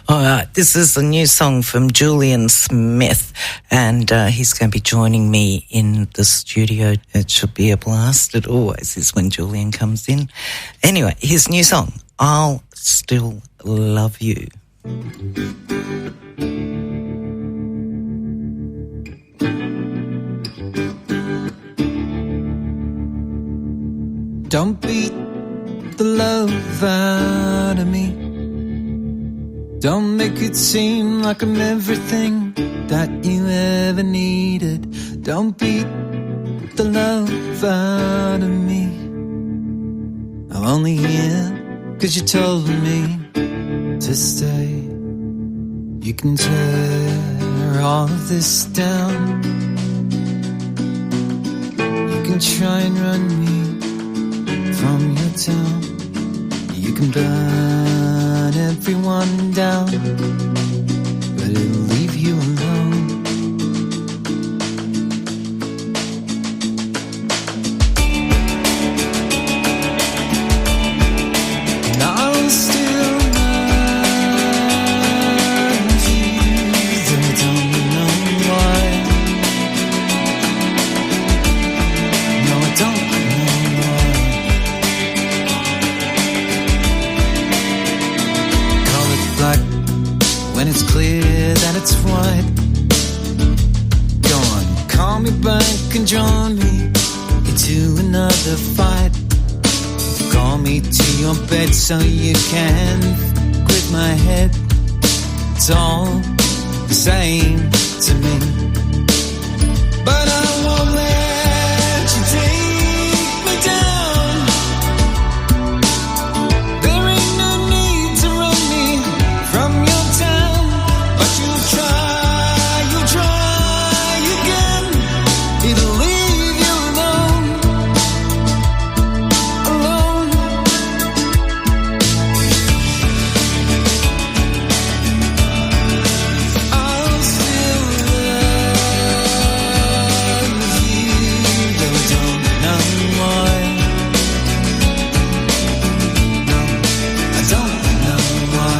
All right, this is a new song from Julian Smith, and he's going to be joining me in the studio. It should be a blast. It always is when Julian comes in. Anyway, his new song, I'll Still Love You. Don't beat the love out of me. Don't make it seem like I'm everything that you ever needed. Don't beat the love out of me. I'm only here 'cause you told me to stay. You can tear all of this down. You can try and run me from your town. You can burn everyone down, but it'll leave you alone. And I'll still love you, though I don't know why. No, I don't. When it's clear that it's white, go on, call me back and join me into another fight. Call me to your bed so you can grip my head. It's all the same to me, but I won't let you take me down. There ain't no need to run me from your town, but you'll try again. It'll leave you alone, alone. I'll still love you, though I don't know why. No, I don't know why.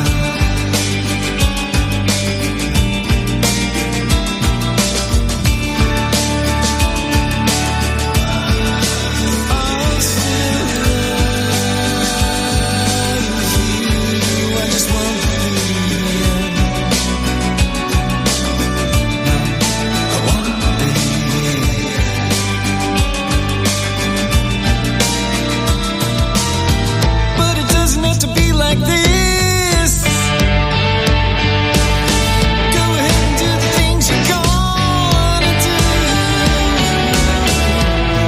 I'll still love you, I just won't leave you. No, I won't leave you. But it doesn't have to be like this. Go ahead and do the things you're gonna do,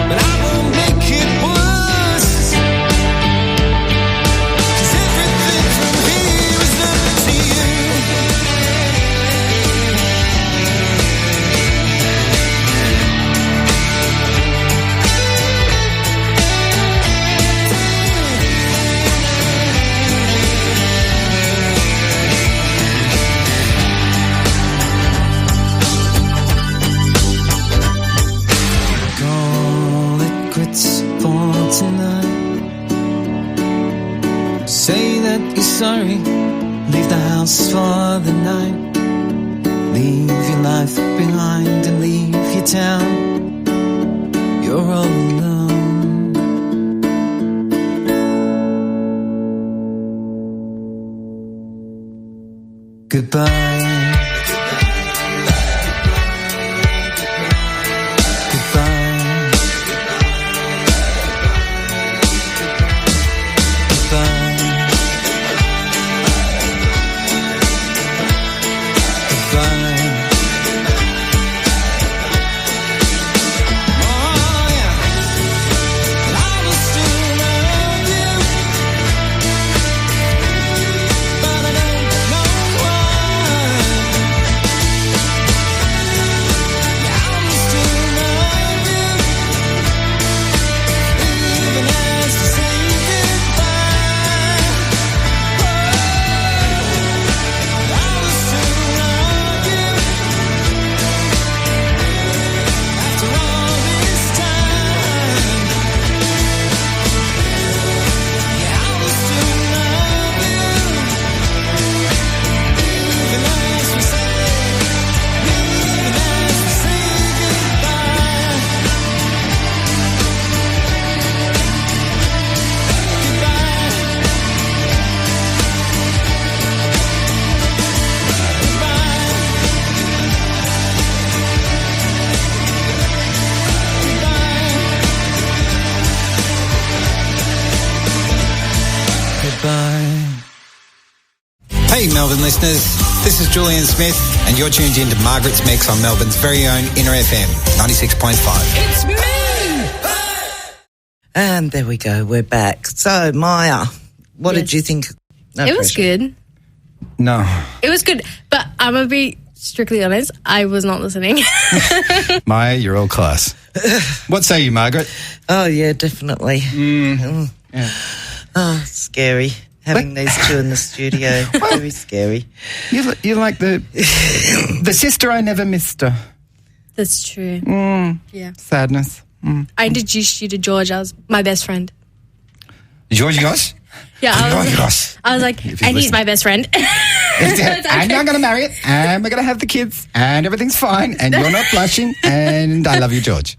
but I won't make it worse, 'cause everything from here is up to you. Call it quits for tonight. Say that you're sorry, leave the house for the night. Leave your life behind and leave your town. You're all alone. Goodbye. Goodbye. Goodbye. Goodbye. Oh yeah, I will still love you, but I don't know why. Hey Melbourne listeners, this is Julian Smith and you're tuned in to Margaret's Mix on Melbourne's very own Inner FM 96.5. It's me! And there we go, we're back. So, Maya, what did you think? No it was pressure. good. No. It was good, but I'm going to be strictly honest, I was not listening. Maya, you're all class. What say you, Margaret? Oh, yeah, definitely. Yeah. Oh, scary. Having these two in the studio. Very scary. You're like the sister I never missed her. That's true. Yeah. Sadness. I introduced you to George. I was my best friend. Georgios? Yeah, Georgios. I was like, and he's my best friend. And I'm going to marry it, and we're going to have the kids, and everything's fine, and you're not blushing, and I love you, George.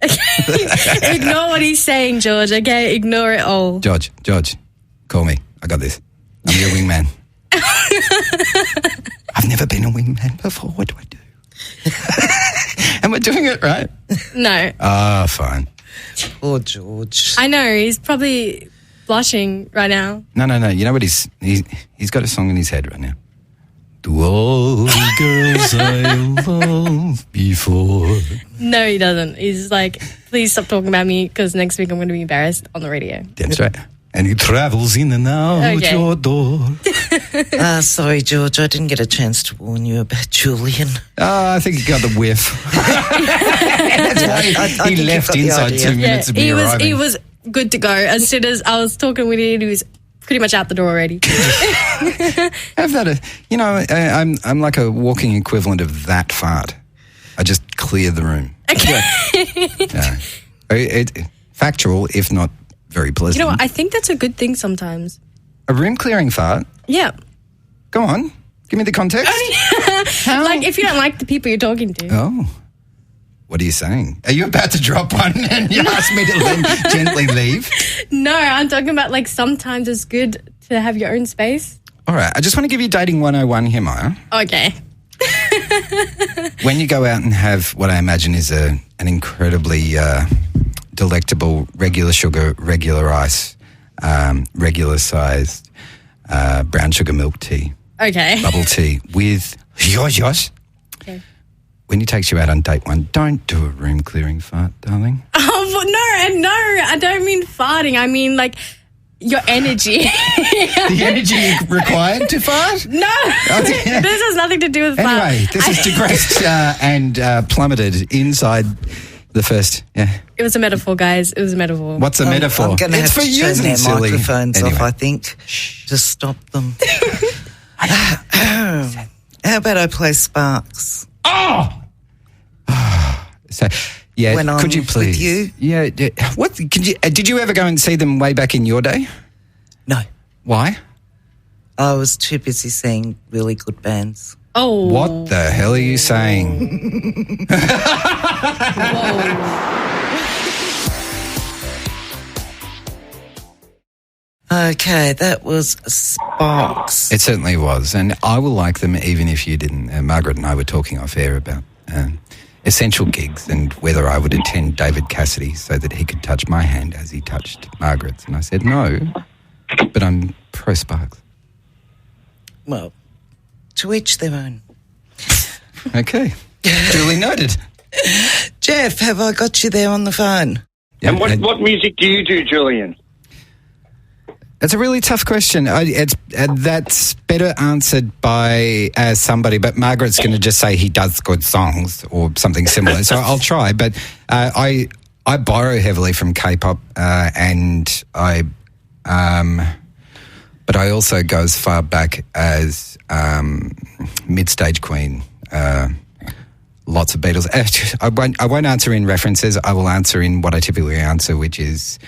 Ignore what he's saying, George, okay? Ignore it all. George, call me. I got this. I'm your wingman. I've never been a wingman before. What do I do? And we're doing it, right? No. Ah, fine. Poor George. I know, he's probably blushing right now. No. You know what he's got a song in his head right now. To all the girls I loved before. No, he doesn't. He's like, please stop talking about me because next week I'm going to be embarrassed on the radio. That's right. And he travels in and out your door. Sorry, George, I didn't get a chance to warn you about Julian. Oh, I think he got the whiff. That's why he left inside 2 minutes of me arriving. He was good to go. As soon as I was talking with him, he was pretty much out the door already. I've had I'm like a walking equivalent of that fart. I just clear the room. Okay. Factual, if not very pleasant. You know what? I think that's a good thing sometimes. A room clearing fart? Yeah. Go on. Give me the context. Like if you don't like the people you're talking to. Oh. What are you saying? Are you about to drop one and you ask me to gently leave? No, I'm talking about like sometimes it's good to have your own space. All right. I just want to give you dating 101 here, Maya. Okay. When you go out and have what I imagine is an incredibly delectable regular sugar, regular ice, regular sized brown sugar milk tea. Okay. Bubble tea with yosh. Okay. When he takes you out on date one, don't do a room clearing fart, darling. Oh, no, I don't mean farting. I mean like your energy. The energy required to fart? No. This has nothing to do with fart. Anyway, this has digressed and plummeted inside the first, It was a metaphor, guys. It was a metaphor. What's a metaphor? I'm going to have to turn their silly. microphones Anyway. off, I think, to stop them. How about I play Sparks? Oh! So, When I'm could you with please? you? Yeah. What? Did you ever go and see them way back in your day? No. Why? I was too busy seeing really good bands. Oh. What the hell are you saying? Okay, that was Sparks. It certainly was, and I will like them even if you didn't. Margaret and I were talking off air about essential gigs and whether I would attend David Cassidy so that he could touch my hand as he touched Margaret's. And I said, no, but I'm pro Sparks. Well, to each their own. Okay. Duly noted. Jeff, have I got you there on the phone? Yeah, And what music do you do, Julian? It's a really tough question. That's better answered by somebody, but Margaret's going to just say he does good songs or something similar. So I'll try, but I borrow heavily from K-pop, and but I also go as far back as mid-stage Queen. Lots of Beatles. I won't answer in references. I will answer in what I typically answer, which is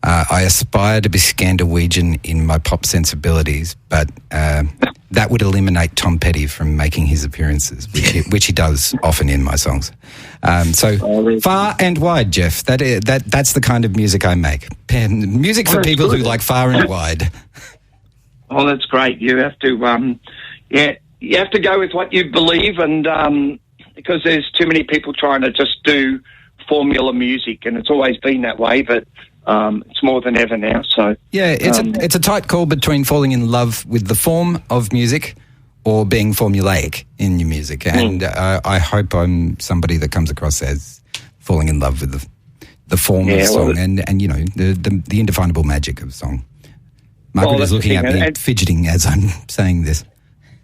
I aspire to be Scandinavian in my pop sensibilities, but that would eliminate Tom Petty from making his appearances, which he does often in my songs. So far and wide, Jeff. That's the kind of music I make. Music for people who like far and wide. Oh, that's great. You have to, you have to go with what you believe, and because there's too many people trying to just do formula music, and it's always been that way. But It's more than ever now. So yeah, it's a tight call between falling in love with the form of music or being formulaic in your music. And I hope I'm somebody that comes across as falling in love with the form of song and you know, the indefinable magic of song. Margaret is looking at me fidgeting as I'm saying this.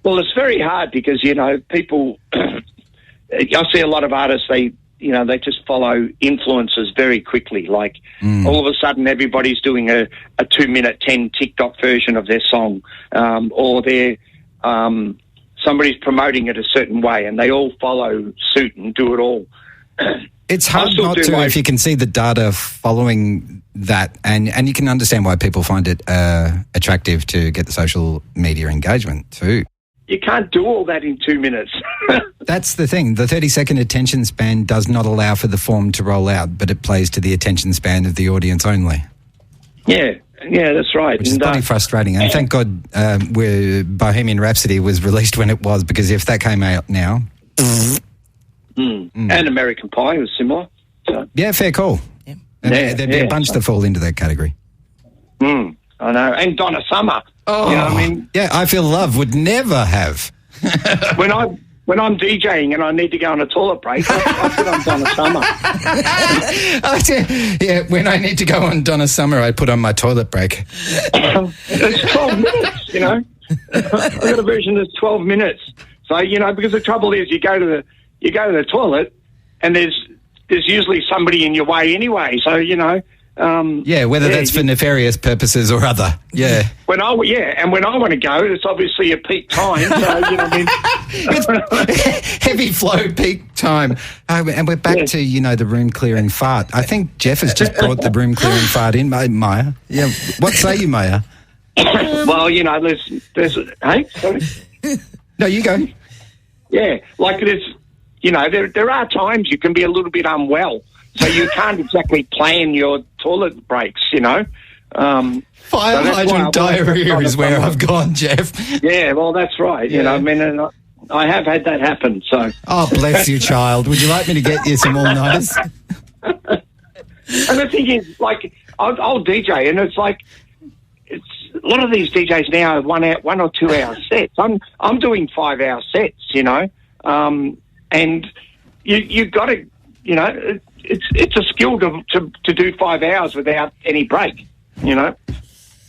Well, it's very hard because, you know, people, I see a lot of artists, they just follow influences very quickly. Like all of a sudden everybody's doing a 2-minute 10 TikTok version of their song, or they're, somebody's promoting it a certain way and they all follow suit and do it all. It's hard not to if you can see the data following that, and you can understand why people find it attractive to get the social media engagement too. You can't do all that in 2 minutes. That's the thing. The 30-second attention span does not allow for the form to roll out, but it plays to the attention span of the audience only. Yeah, that's right. Which is bloody frustrating. And thank God Bohemian Rhapsody was released when it was, because if that came out now... And American Pie was similar. So. Yeah, fair call. Yeah. And there'd be a bunch that fall into that category. I know. And Donna Summer. Oh, you know what I mean? Yeah, I Feel Love would never have. When I'm DJing and I need to go on a toilet break, I put on Donna Summer. Yeah, when I need to go on Donna Summer, I put on my toilet break. It's 12 minutes, you know. I've got a version that's 12 minutes. So, you know, because the trouble is you go to the toilet and there's usually somebody in your way anyway. So, you know. Whether that's for nefarious purposes or other. Yeah. When I want to go, it's obviously a peak time. So, you know what I mean? It's heavy flow peak time. And we're back to, you know, the room clearing fart. I think Jeff has just brought the room clearing fart in, Maya. Yeah. What say you, Maya? Well, you know, there's hey, sorry. No, you go. Yeah, like there's, you know, there are times you can be a little bit unwell. So you can't exactly plan your toilet breaks, you know. Fire hydrant diarrhea is where I've gone, Jeff. Yeah, well, that's right. You know, I mean, and I have had that happen. So. Oh, bless you, child. Would you like me to get you some all-nighters? And the thing is, like, I'll DJ, and it's like, a lot of these DJs now are 1 or 2 hour sets. I'm doing 5-hour sets, you know, and you got to, you know. It's a skill to do 5 hours without any break, you know.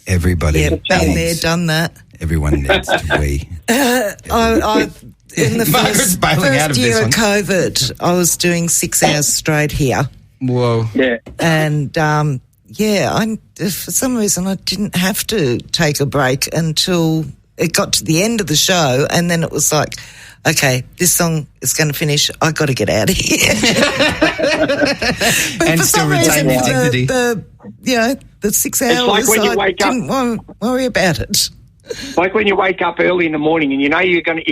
Everybody. Been there, done that. Everyone needs to wee. In the first year of COVID, I was doing 6 hours straight here. Whoa. Yeah. And, for some reason I didn't have to take a break until it got to the end of the show, and then it was like, okay, this song is going to finish. I got to get out of here. And still retain your dignity. The 6 hours. It's like when you wake up. Didn't worry about it. Like when you wake up early in the morning and you know if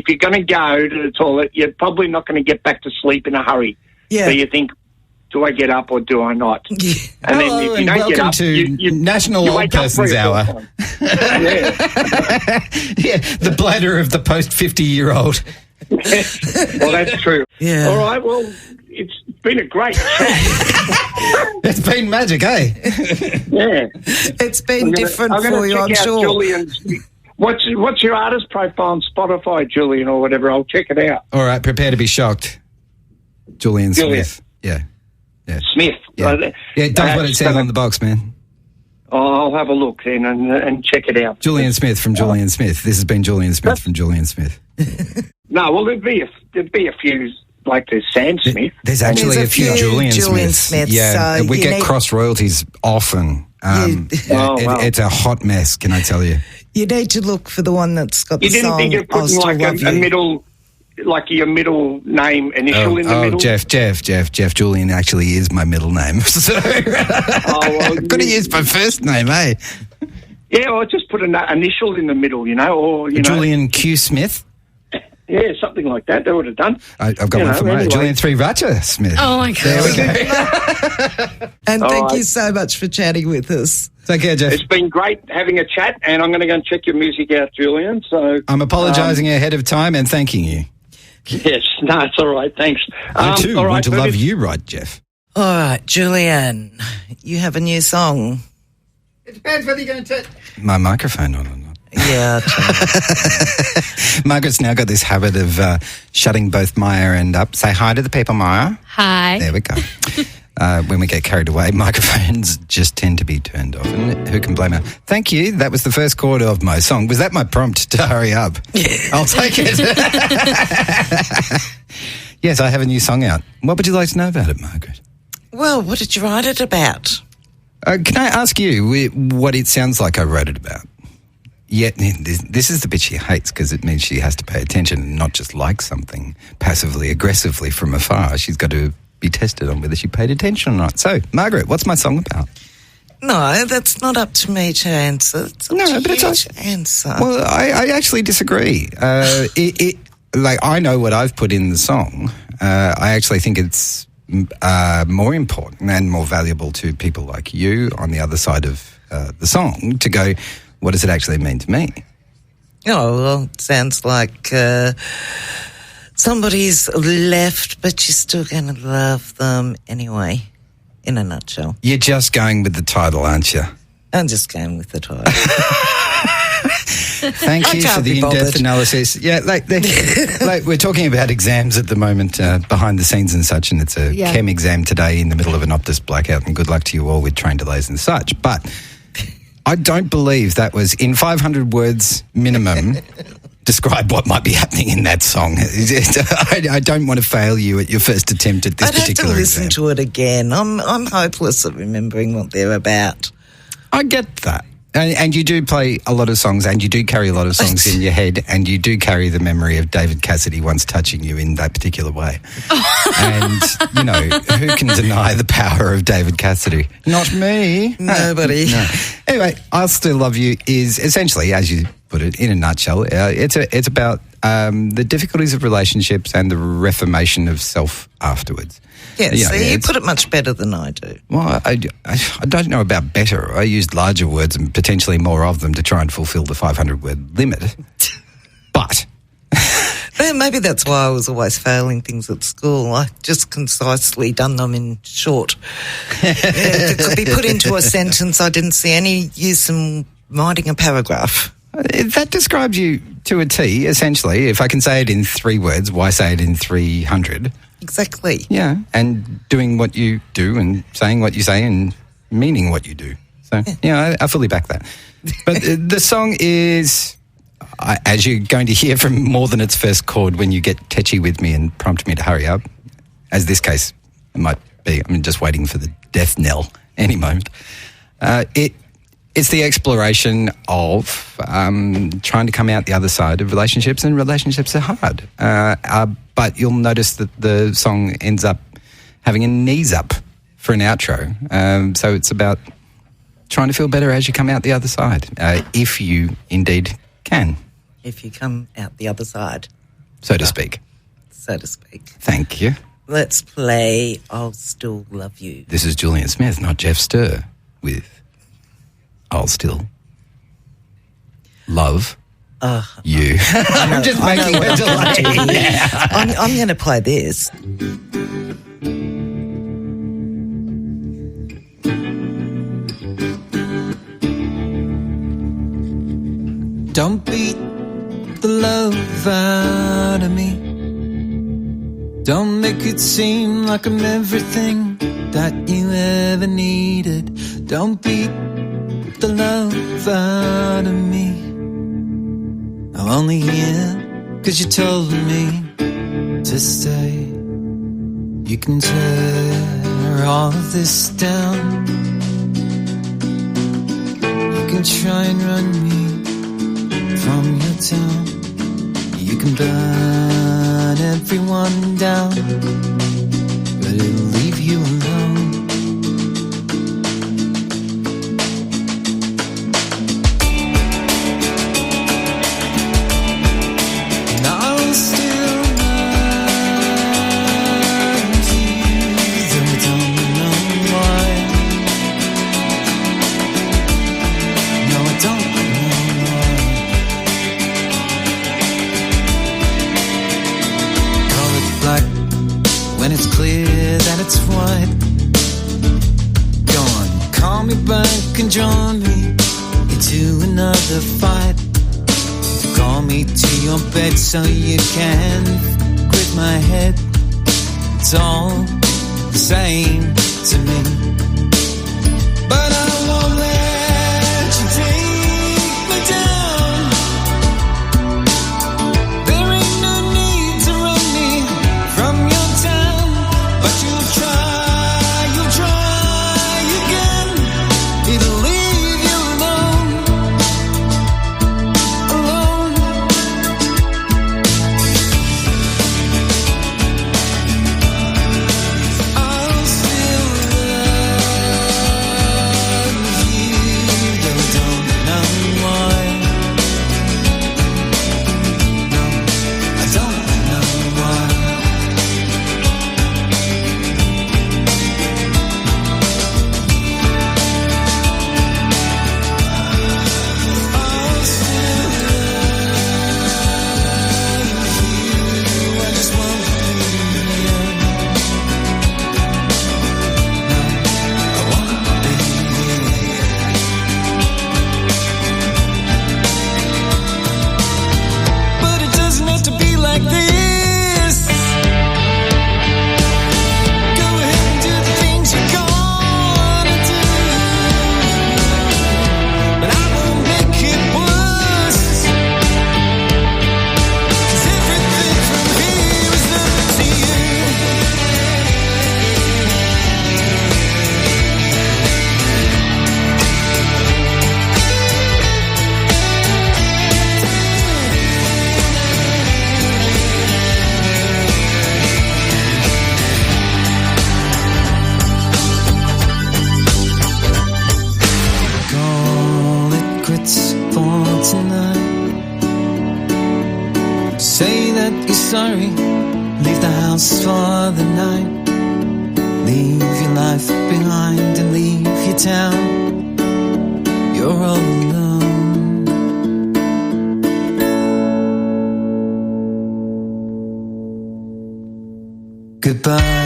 you're going to go to the toilet, you're probably not going to get back to sleep in a hurry. Yeah. So you think, do I get up or do I not? Yeah. And then if you don't get up, to National Old Persons Hour. The bladder of the post-50-year-old. Well, that's true. Yeah. All right, well, it's been a great chat. It's been magic, eh? Yeah. It's been different for you, I'm sure. Julian's, what's your artist profile on Spotify, Julian, or whatever? I'll check it out. All right, prepare to be shocked. Julian Smith. Yeah. Smith. Yeah, it does what it says on the box, man. I'll have a look then and check it out. Julian Smith from Julian Smith. This has been Julian Smith from Julian Smith. No, well, there'd be a few, like there's Sam Smith. There's actually a few Julian Smiths. Yeah, so we get cross royalties often. It's a hot mess, can I tell you? You need to look for the one that's got the song. You didn't think of putting like a middle... Like your middle name initial in the middle? Jeff Julian actually is my middle name. So could have used my first name, eh? Yeah, well, just put an initial in the middle, you know, or Julian Q. Smith. Yeah, something like that. That would have done. I've got one for mine. Julian Sriracha Smith. Oh my God! There we go. And thank you so much for chatting with us. Take care, Jeff. It's been great having a chat, and I'm going to go and check your music out, Julian. So I'm apologising ahead of time and thanking you. Yes, no, it's all right. Thanks. I too want to love you, right, Jeff? All right, Julian, you have a new song. It depends whether you're going to turn my microphone on or not. Yeah. Margaret's now got this habit of shutting both Maya and up. Say hi to the people, Maya. Hi. There we go. When we get carried away, microphones just tend to be turned off. And who can blame her? Thank you. That was the first chord of my song. Was that my prompt to hurry up? Yeah. I'll take it. Yes, I have a new song out. What would you like to know about it, Margaret? Well, what did you write it about? Can I ask you what it sounds like I wrote it about? Yeah, this is the bit she hates because it means she has to pay attention and not just like something passively, aggressively from afar. She's got to be tested on whether she paid attention or not. So, Margaret, what's my song about? No, that's not up to me to answer. It's up to you to answer. Well, I actually disagree. Like, I know what I've put in the song. I actually think it's more important and more valuable to people like you on the other side of the song to go, what does it actually mean to me? Oh, well, it sounds like somebody's left, but you're still going to love them anyway, in a nutshell. You're just going with the title, aren't you? I'm just going with the title. Thank you for the in-depth analysis. Yeah, like we're talking about exams at the moment, behind the scenes and such, and it's a chem exam today in the middle of an Optus blackout, and good luck to you all with train delays and such. But I don't believe that was, in 500 words minimum, describe what might be happening in that song. I don't want to fail you at your first attempt at this particular exam. I'd have to listen to it again. I'm hopeless at remembering what they're about. I get that. And you do play a lot of songs, and you do carry a lot of songs in your head, and you do carry the memory of David Cassidy once touching you in that particular way. And, you know, who can deny the power of David Cassidy? Not me. Nobody. No. Anyway, I'll Still Love You is essentially, as you put it, in a nutshell, it's about the difficulties of relationships and the reformation of self afterwards. Yes, you put it much better than I do. Well, I don't know about better. I used larger words and potentially more of them to try and fulfill the 500-word limit. But maybe that's why I was always failing things at school. I just concisely done them in short. If it could be put into a sentence, I didn't see any use in writing a paragraph. That describes you to a T, essentially. If I can say it in 3 words, why say it in 300? Exactly. Yeah, and doing what you do and saying what you say and meaning what you do. So, I fully back that. But the song is, as you're going to hear from more than its first chord when you get tetchy with me and prompt me to hurry up, as this case might be, I'm just waiting for the death knell any moment. It's the exploration of trying to come out the other side of relationships, and relationships are hard. But you'll notice that the song ends up having a knees up for an outro. So it's about trying to feel better as you come out the other side, if you indeed can. If you come out the other side. So to speak. So to speak. Thank you. Let's play I'll Still Love You. This is Julian Smith, not Jeff Stir, with I'll Still Love You. I'm just making a delay. I'm going to play this. Don't beat the love out of me. Don't make it seem like I'm everything that you ever needed. Don't beat the love out of me. I'm only here 'cause you told me to stay. You can tear all of this down. You can try and run me from your town. You can burn everyone down, but it'll leave you alone. And I'll still love you, though I don't know why. No, I don't know why. Call it black when it's clear that it's white. me back and join me into another fight. Call me to your bed so you can grip my head. It's all the same to me. But I won't let you take me down. There ain't no need to run me from your town. But you'll try again. It'll leave you alone. I'll still love you, though don't know why. No, I don't know why. I'll still love you, I just won't leave you. No, I won't leave you. But it doesn't have to be like this. Go ahead and do the things you're gonna do. But I won't make it worse. 'Cause everything from here is up to you. Call it quits for tonight. Say that you're sorry. Leave the house for the night. Leave your life behind and leave your town. You're all alone. Goodbye.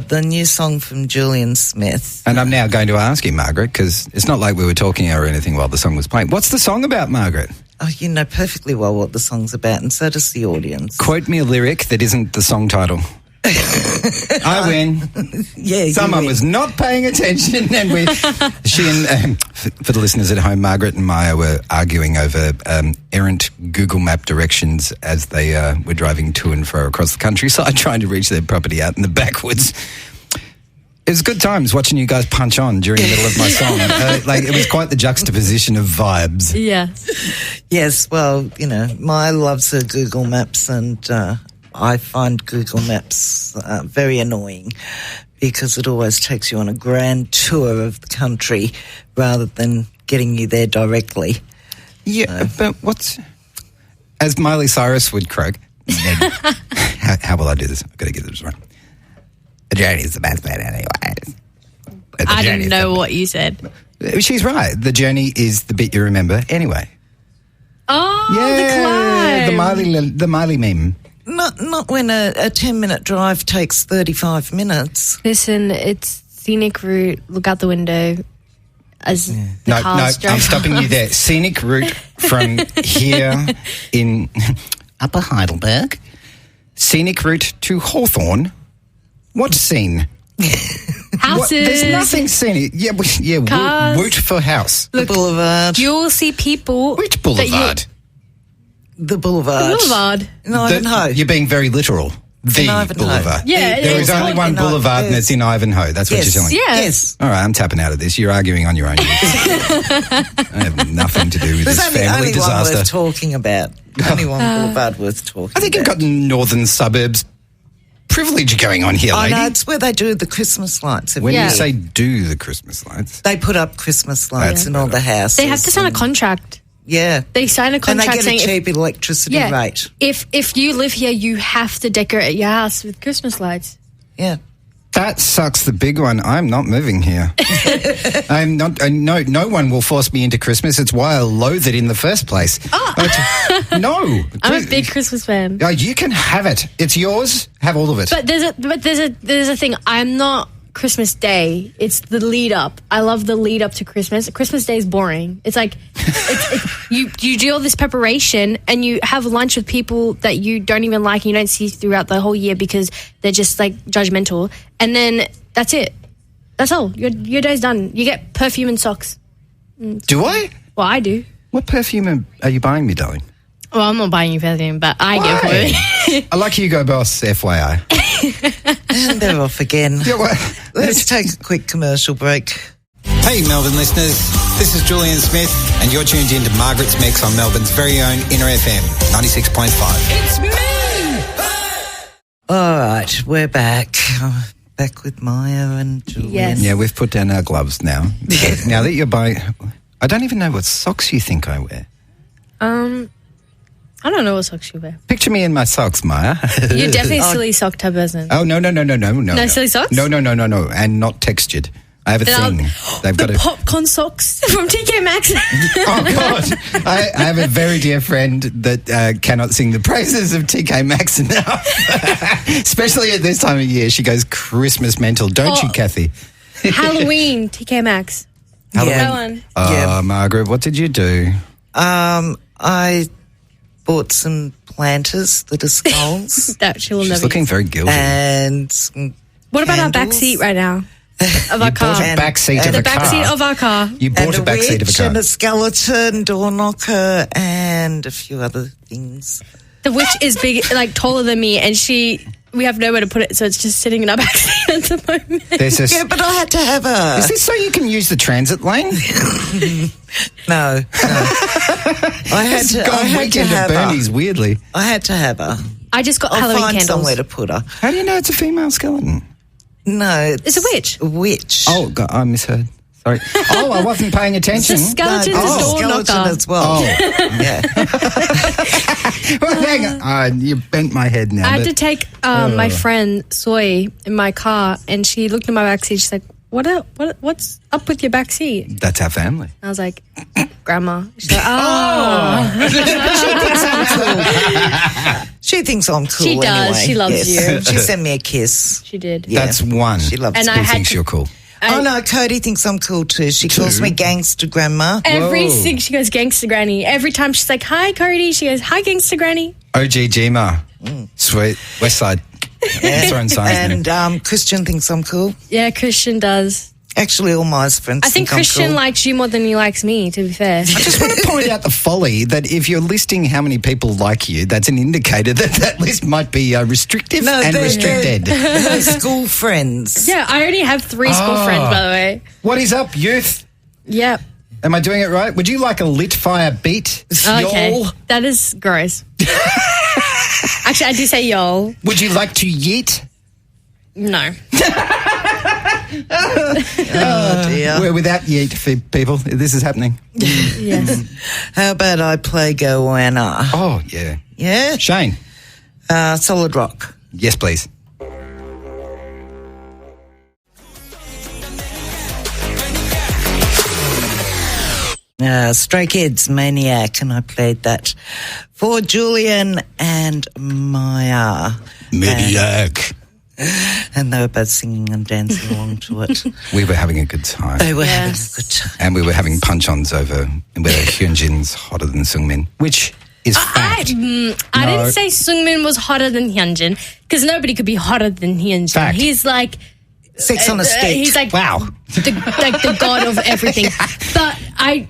The new song from Julian Smith. And I'm now going to ask you, Margaret, because it's not like we were talking or anything while the song was playing. What's the song about, Margaret? Oh, you know perfectly well what the song's about, and so does the audience. Quote me a lyric that isn't the song title. I win. Yeah, Someone was not paying attention, and she and for the listeners at home, Margaret and Maya were arguing over errant Google Map directions as they were driving to and fro across the countryside, trying to reach their property out in the backwoods. It was good times watching you guys punch on during the middle of my song. It was quite the juxtaposition of vibes. Yes. Well, you know, Maya loves her Google Maps, and I find Google Maps very annoying because it always takes you on a grand tour of the country rather than getting you there directly. Yeah, but as Miley Cyrus would croak, how will I do this? I've got to get this right. The journey's the best bit anyways. The I journey didn't is know what you said. She's right. The journey is the bit you remember anyway. Oh, Yeah, the climb. the Miley meme. Not when a 10-minute drive takes 35 minutes. Listen, it's scenic route. Look out the window as the cars drive I'm stopping you there. Scenic route from here in Upper Heidelberg. Scenic route to Hawthorne. What scene? Houses. There's nothing scenic. Cars. Woot for house. The boulevard. You'll see people. Which boulevard? The boulevard. The boulevard. In Ivanhoe. You're being very literal. The In Ivanhoe. boulevard. Yeah, There is it's only called one in boulevard and it's in Ivanhoe. That's what Yes. you're telling me. Yeah. Yes. All right, I'm tapping out of this. You're arguing on your own. I have nothing to do with There's this only family one worth disaster. talking about. Only one boulevard worth talking I think you've about. got northern suburbs privilege going on here, I lady. know, it's where they do the Christmas lights. When Yeah. you say do the Christmas lights, They put up Christmas lights That's in all the houses. They have to sign a contract. Yeah. They sign a And contract they get saying a cheap electricity rate. if you live here, you have to decorate your house with Christmas lights. Yeah. that sucks the big one. I'm not moving here. I'm not. No one will force me into Christmas. It's why I loathe it in the first place. No. I'm a big Christmas fan. You can have it. It's yours. Have all of it. But there's a thing. I'm not Christmas Day. It's the lead up. I love the lead up to Christmas. Christmas Day is boring. It's like you do all this preparation and you have lunch with people that you don't even like and you don't see throughout the whole year because they're just like judgmental. And then that's it. That's all. Your day's done. You get perfume and socks. Do I? Well, I do. What perfume are you buying me, darling? Well, I'm not buying you perfume, but I get it. I like Hugo Boss, FYI. And they're off again. Yeah, well, Let's take a quick commercial break. Hey Melbourne listeners, this is Julian Smith and you're tuned in to Margaret's Mix on Melbourne's very own InnerFM 96.5. It's me! All right, we're back. Back with Maya and Julian. Yes. yeah, we've put down our gloves now. Now that you're buying... I don't even know what socks you think I wear. I don't know what socks you wear. Picture me in my socks, Maya. You're definitely a silly sock type person. Oh, no. No silly socks? No, and not textured. I have a Then thing. They've the got a... popcorn socks from TK Maxx. Oh, God. I have a very dear friend that cannot sing the praises of TK Maxx enough. Especially at this time of year. She goes Christmas mental. Don't you, Kathy? Halloween, TK Maxx. Yeah. Go on. Yeah. Margaret, what did you do? I bought some planters that are skulls. That she will She's never looking use. very guilty. And some What about our back candles. seat right now? Of our car. bought a back seat of and a The car. back seat of our car. You bought and a back seat of a witch car. and a skeleton, door knocker, and a few other things. The witch is big, like taller than me, and we have nowhere to put it, so it's just sitting in our back seat at the moment. There's a... Yeah, but I had to have her. Is this so you can use the transit lane? No. I had to. I Gone had to weekend have at her. Bernie's, weirdly. I had to have her. I just got I'll Halloween find candles. somewhere to put her. How do you know it's a female skeleton? No, It's a witch. A witch. Oh, God, I misheard. Sorry. Oh, I wasn't paying attention. It's a skeleton, no, it's a there's a door skeleton knocker. as well. Oh, Yeah. well, hang on. You bent my head now. I had but- to take my friend Soy in my car, and she looked in my back seat. She's like, "What's up with your back seat?" That's our family. I was like, "Grandma." She's like, "Oh." She thinks I'm cool. She does. Anyway. She loves you. She sent me a kiss. She did. Yeah. That's one. She loves And me. I Who had thinks to- you're cool? Oh no, Cody thinks I'm cool too. She calls me gangster grandma. Every Whoa. she goes gangster granny. Every time she's like, "Hi, Cody," she goes, "Hi, gangster granny." OG Gma. Sweet. West Side. Throwing signs now. And Christian thinks I'm cool. Yeah, Christian does. Actually, all my friends I think I'm Christian cool. likes you more than he likes me, to be fair. I just want to point out the folly that if you're listing how many people like you, that's an indicator that that list might be restrictive and they're- restricted. they're school friends. Yeah, I only have 3 school friends, by the way. What is up, youth? Yep. Am I doing it right? Would you like a lit fire beat? Okay. Y'all? That is gross. Actually, I do say y'all. Would you like to yeet? No. Oh dear. We're without yeet for people. This is happening. Yes. How about I play Goanna? Oh, yeah. Yeah? Shane. Solid rock. Yes, please. Stray Kids, Maniac, and I played that for Julian and Maya. Maniac. And they were both singing and dancing along to it. We were having a good time. They were having a good time. And we were having punch-ons over whether Hyunjin's hotter than Seungmin, which is fact. I didn't say Seungmin was hotter than Hyunjin because nobody could be hotter than Hyunjin. Fact. He's like... Sex on a stick. He's like Wow. the god of everything. But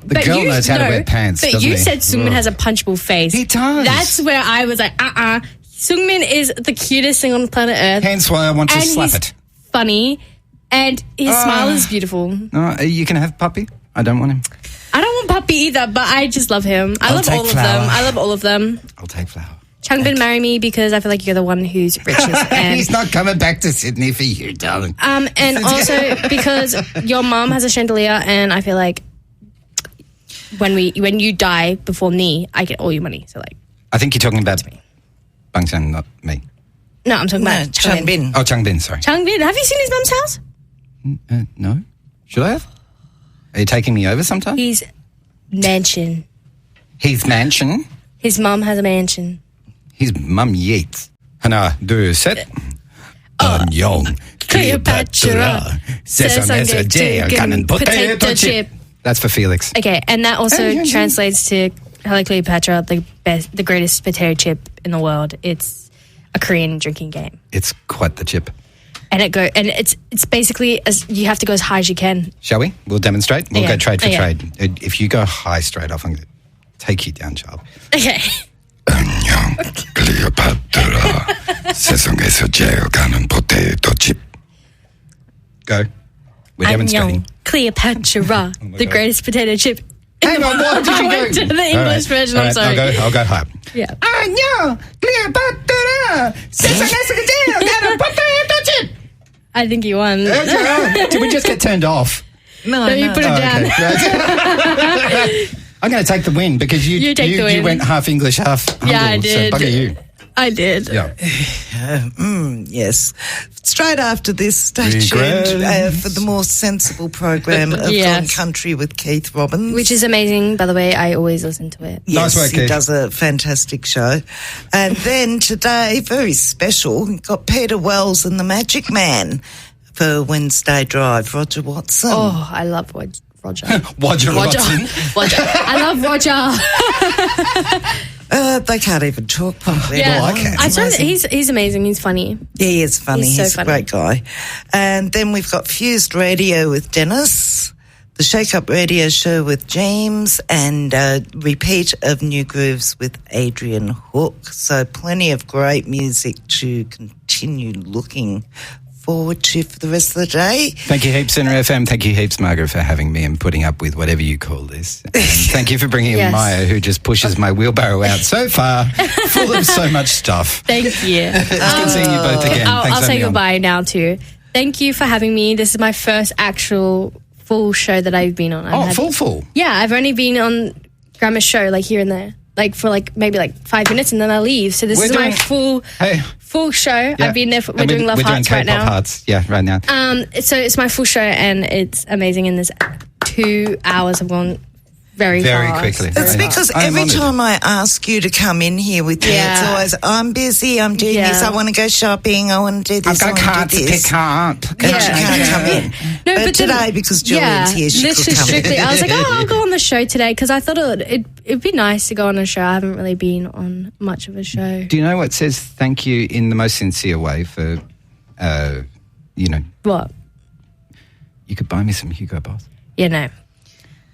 The girl knows how to wear pants, But doesn't you he? said Seungmin has a punchable face. He does. That's where I was like, Seungmin is the cutest thing on planet Earth. Hence why I want to and slap he's it. funny, and his smile is beautiful. No, you can have Puppy. I don't want him. I don't want Puppy either, but I just love him. I I'll love take all Flower. of them. I love all of them. I'll take Flower. Changbin, marry me because I feel like you're the one who's richest. And He's not coming back to Sydney for you, darling. and also because your mom has a chandelier, and I feel like when you die before me, I get all your money. So like, I think you're talking about Bangsan, not me. no, I'm talking No, about Changbin. Changbin. Oh, Changbin, sorry. Changbin, have you seen his mum's house? No? Should I have? Are you taking me over sometime? His mansion. His mansion. His mum has a mansion. His mum yeets. Hana, du set. Young Cleopatra. Sesame and potato chip. That's for Felix. Okay, and that also yeah. translates to Hello Cleopatra, the greatest potato chip in the world. It's a Korean drinking game, It's quite the chip. and it's basically as you have to go as high as you can. Shall we? We'll demonstrate. We'll Yeah. go trade for Yeah. trade. If you go high straight off, I'm going to take you down, child. Okay. 안녕, 클레오파트라. 세상에서 제일 가는 포테이토 칩. Go. We're demonstrating. Cleopatra, the greatest potato chip. Hang on, what did you I go? went to the English version. All I'm right, sorry. I'll go high. Yeah. 안녕, 클레오파트라. 세상에서 제일 가는 포테이토 칩. I think you won. Did we just get turned off? No, No, you put it down. Okay. I'm going to take the win because you take the win. You went half English, half humble. Yeah, I did. So bugger you. I did. Yeah. Yes. Straight after this, stay tuned Regrets. for the more sensible program of Yes. Gone Country with Keith Robbins. Which is amazing, by the way. I always listen to it. Yes, Nice work, he Keith. does a fantastic show. And then today, very special, we've got Peter Wells and the Magic Man for Wednesday Drive. Roger Watson. Oh, I love Roger. Roger Watson. Roger. I love Roger. They can't even talk properly. Yeah, Well, I can. I saw that he's amazing. He's funny. Yeah, he is funny. He's so He's funny. a great guy. And then we've got Fused Radio with Dennis, the Shake Up Radio Show with James, and a repeat of New Grooves with Adrian Hook. So plenty of great music to continue looking forward to for the rest of the day. Thank you heaps, InnerFM. Thank you heaps, Margaret, for having me and putting up with whatever you call this. And thank you for bringing in Yes. Maya, who just pushes my wheelbarrow out so far, full of so much stuff. Thank you. It's good seeing you both again. I'll Thanks for say having me on. goodbye now too. Thank you for having me. This is my first actual full show that I've been on. Oh, full. Yeah, I've only been on Grandma's show like here and there, like for like maybe like 5 minutes, and then I leave. So this We're is my doing- full show. Yeah. I've been there. We're And doing Love we're Hearts doing right K-pop now. Hearts. Yeah, right now. So it's my full show, and it's amazing. And there's 2 hours have gone very fast. quickly. It's Very because nice. I'm every honoured. time I ask you to come in here with me, Yeah. it's always, I'm busy, I'm doing Yeah. this, I want to go shopping, I want to do I've this, I got want cards to to do this. pick up. And she can't come in. No, but but today, then- because Julian's here, she literally could come strictly. in. I was like, oh, I'll go on the show today because I thought it'd be nice to go on a show. I haven't really been on much of a show. Do you know what says thank you in the most sincere way for, What? you could buy me some Hugo Boss. Yeah, no.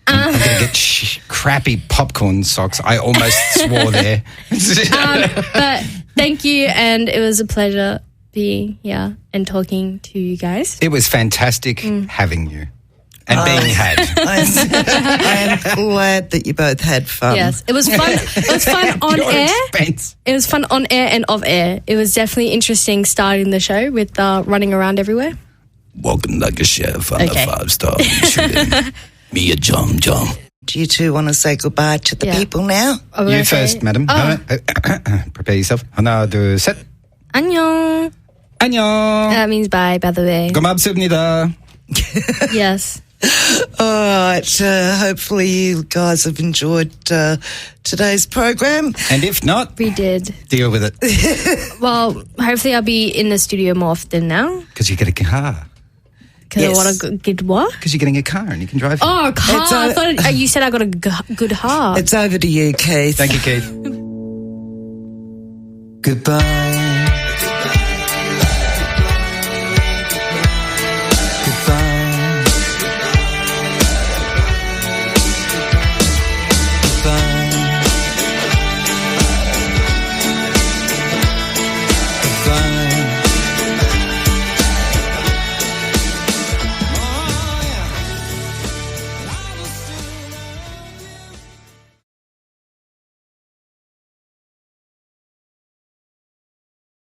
I'm going to get crappy popcorn socks. I almost swore there. But thank you, and it was a pleasure being here and talking to you guys. It was fantastic having you and being had. I am glad that you both had fun. Yes, it was fun. It was fun on Your air. expense. It was fun on air and off air. It was definitely interesting starting the show with running around everywhere. Walking like a chef on Okay. a 5-star Michelin. Me a jum. Do you two want to say goodbye to the Yeah. people now? Are we You gonna say- first, madam. Oh. Prepare yourself. 하나, 둘, 셋. 안녕. 안녕. That means bye, by the way. 고맙습니다. Yes. All right. Hopefully you guys have enjoyed today's program. And if not, We did. deal with it. Well, hopefully I'll be in the studio more often now. Because you get a car. Because Yes. I want to get what? Because you're getting a car and you can drive. Oh, a car. It's I thought you said I got a good heart. It's over to you, Keith. Thank you, Keith. Goodbye.